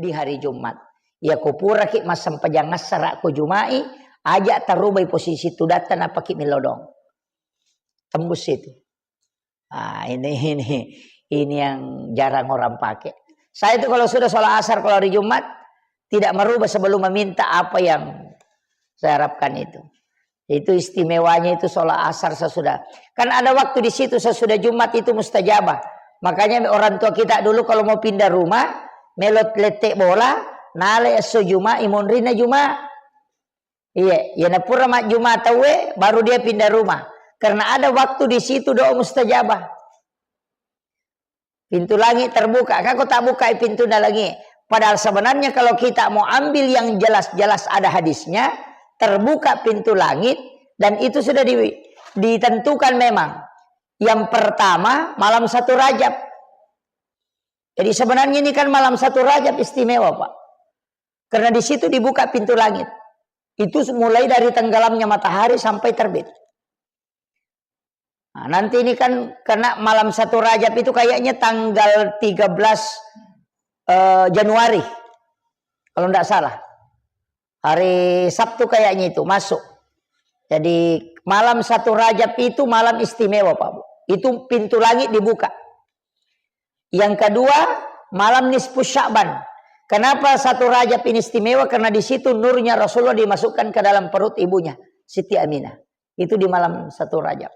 di hari Jumat. Ya kupura ki masam pajangas sarak ko Jumai, ajak tarubay posisi tu data na paki milodong. Tembus itu. Ini yang jarang orang pakai. Saya itu kalau sudah sholat asar kalau hari Jumat tidak merubah sebelum meminta apa yang saya harapkan itu. Itu istimewanya itu sholat asar sesudah. Kan ada waktu di situ sesudah Jumat itu mustajabah. Makanya orang tua kita dulu kalau mau pindah rumah, melot letek bola, nale esso Jumat, imonrina Jumat. Iya, ya napura mak Jumat tawe baru dia pindah rumah. Karena ada waktu di situ doa mustajabah. Pintu langit terbuka. Kau tak buka pintu langit. Padahal sebenarnya kalau kita mau ambil yang jelas-jelas ada hadisnya, terbuka pintu langit dan itu sudah ditentukan memang. Yang pertama malam 1 Rajab. Jadi sebenarnya ini kan malam 1 Rajab istimewa, Pak. Karena di situ dibuka pintu langit. Itu mulai dari tenggelamnya matahari sampai terbit. Nah, nanti ini kan karena malam 1 Rajab itu kayaknya tanggal 13 Januari. Kalau tidak salah. Hari Sabtu kayaknya itu masuk. Jadi malam 1 Rajab itu malam istimewa, Pak. Itu pintu langit dibuka. Yang kedua, malam nisfus Sya'ban. Kenapa 1 Rajab ini istimewa? Karena di situ nurnya Rasulullah dimasukkan ke dalam perut ibunya, Siti Aminah. Itu di malam 1 Rajab.